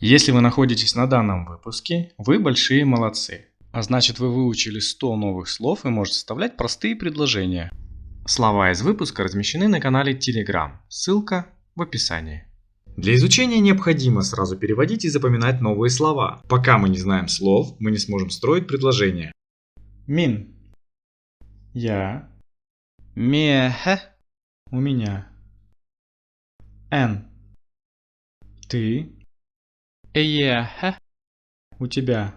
Если вы находитесь на данном выпуске, вы большие молодцы. А значит, вы выучили 100 новых слов и можете составлять простые предложения. Слова из выпуска размещены на канале Telegram. Ссылка в описании. Для изучения необходимо сразу переводить и запоминать новые слова. Пока мы не знаем слов, мы не сможем строить предложения. Мин. Я. Мех. У меня. Эн. Ты. Ех. У тебя.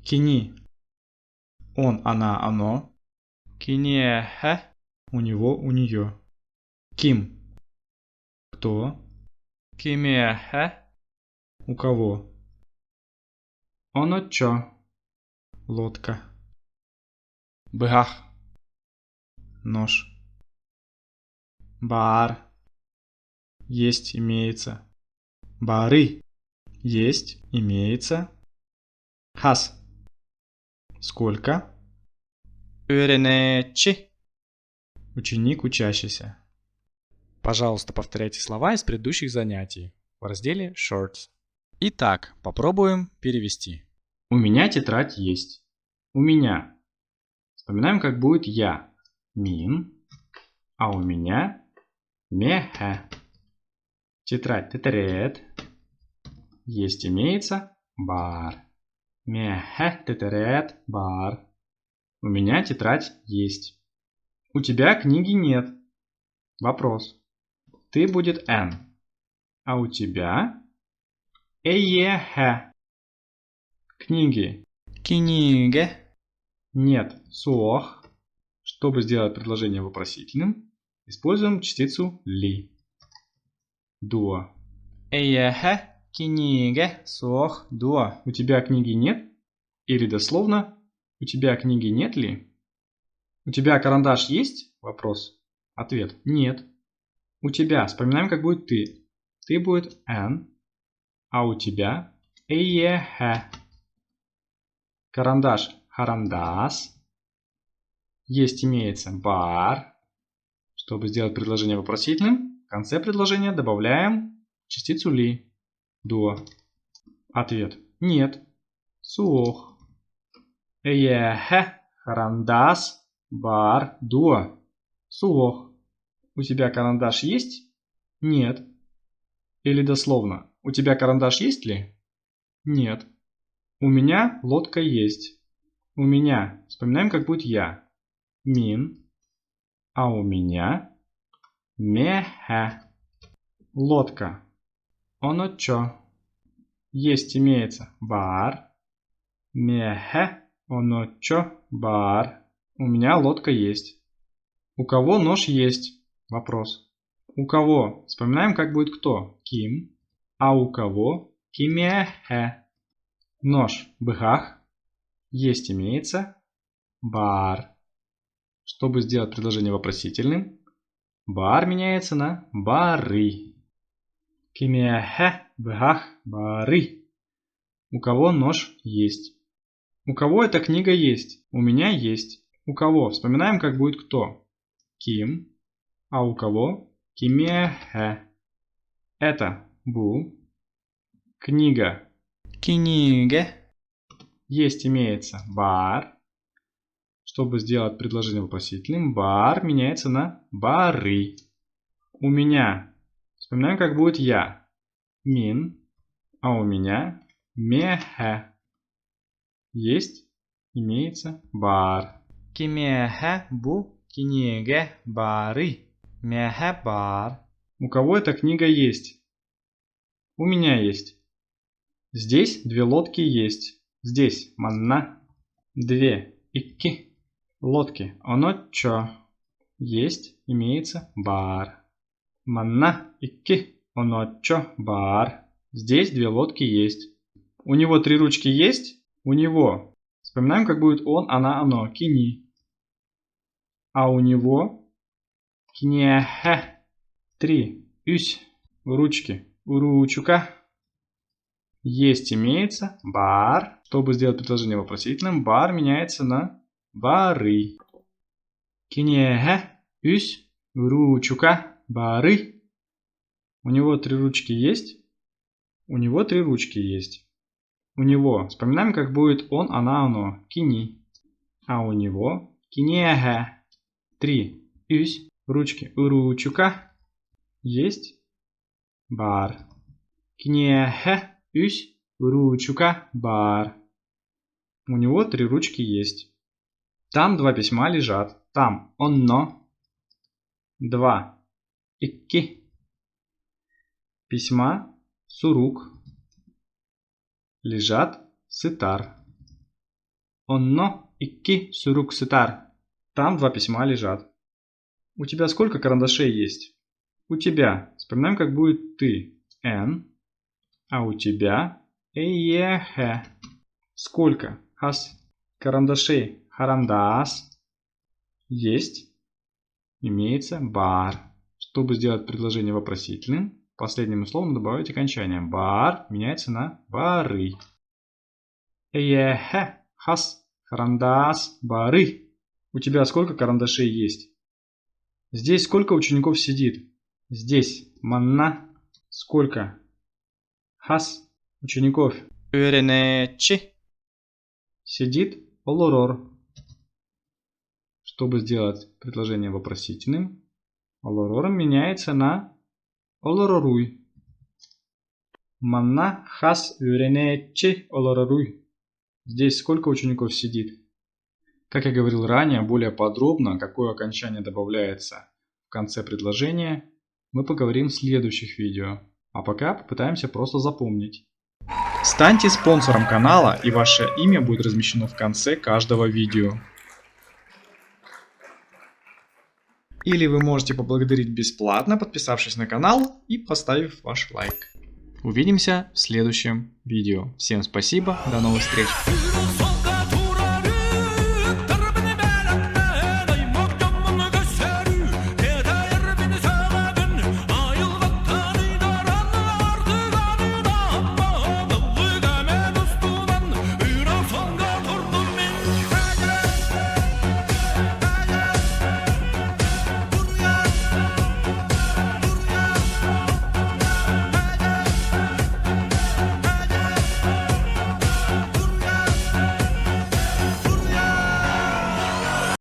Кини. Он, она, оно. Кинех. У него, у нее. Ким. Кто? Кимех. У кого? Оно чо? Лодка. Бгах. Нож. Бар. Есть, имеется. Бары. Есть, имеется. Хас. Сколько? Öğreneci. Ученик, учащийся. Пожалуйста, повторяйте слова из предыдущих занятий в разделе Shorts. Итак, попробуем перевести. У меня тетрадь есть. У меня. Вспоминаем, как будет я. Мин. А у меня мехе. Тетрадь тетрет. Есть, имеется. Бар. Мехе тетрет бар. У меня тетрадь есть. У тебя книги нет. Вопрос. Ты будет Н. А у тебя эехе. Книги Книге. нет. Суох. Чтобы сделать предложение вопросительным, используем частицу ли. Дуа. Ех. Книге. Сох. Дуа. У тебя книги нет? Или дословно, у тебя книги нет ли? У тебя карандаш есть? Вопрос. Ответ. Нет. У тебя. Вспоминаем, как будет ты. Ты будет Н. А у тебя эехе. Карандаш. Харандас. Есть, имеется. Бар. Чтобы сделать предложение вопросительным, в конце предложения добавляем частицу ли. Дуа. Ответ. Нет. Суох. Эехе. Харандас. Бар. Дуа. Суох. У тебя карандаш есть? Нет. Или дословно. У тебя карандаш есть ли? Нет. У меня лодка есть. У меня. Вспоминаем, как будет я. Мин. А у меня мехе. Лодка. Оно чо. Есть, имеется. Бар. Мехе. Оно чо. Бар. У меня лодка есть. У кого нож есть? Вопрос. У кого? Вспоминаем, как будет кто? Ким. А у кого? Кимехе. Нож. Бхах. Есть, имеется. Бар. Чтобы сделать предложение вопросительным, бар меняется на бары. Кимехе. Бхах. Бары. У кого нож есть? У кого эта книга есть? У меня есть. У кого? Вспоминаем, как будет кто? Ким. А у кого? Кимехе. Это бу. Книга. Книге. Есть, имеется. Бар. Чтобы сделать предложение вопросительным, бар меняется на бары. У меня. Вспоминаем, как будет я. Мин. А у меня мехе. Есть, имеется. Бар. Кимеhe bu kniге бары. Мехе бар. У кого эта книга есть? У меня есть. Здесь две лодки есть. Здесь манна. Две. Икки. Лодки. Оно чо. Есть, имеется. Бар. Манна. Икки. Оно чо. Бар. Здесь две лодки есть. У него три ручки есть? У него. Вспоминаем, как будет он, она, оно. Кини. А у него кнехе. Три. Юсь. Ручки. Уручука. Есть, имеется. Бар. Чтобы сделать предложение вопросительным, бар меняется на бары. Кнехе. Юсь. Уручука. Бары. У него три ручки есть? У него 3 ручки есть. У него. Вспоминаем, как будет он, она, оно. Кини. А у него кинеге. 3. Üs. Ручки. Уручука. Есть. Бар. Кинеге. Üs. Уручука. Бар. У него 3 ручки есть. Там 2 письма лежат. Там онно. 2. Икки. Письма сурук. Лежат сытар. Онно икки сурук сытар. Там 2 письма лежат. У тебя сколько карандашей есть? У тебя. Вспоминаем, как будет ты. Н. А у тебя эйехе. Сколько? Хас. Карандашей. Харандас. Есть. Имеется бар. Чтобы сделать предложение вопросительным, последним словом добавить окончание. Бар меняется на бары. Эйехе. Хас. Харандас. Бары. У тебя сколько карандашей есть? Здесь сколько учеников сидит? Здесь. Манна. Сколько? Хас. Учеников. Öğrenci. Сидит. Олорор. Чтобы сделать предложение вопросительным, олорором меняется на олороруй. Манна хас öğrenci олороруй. Здесь сколько учеников сидит? Как я говорил ранее, более подробно, какое окончание добавляется в конце предложения, мы поговорим в следующих видео. А пока попытаемся просто запомнить. Станьте спонсором канала, и ваше имя будет размещено в конце каждого видео. Или вы можете поблагодарить бесплатно, подписавшись на канал и поставив ваш лайк. Увидимся в следующем видео. Всем спасибо, до новых встреч!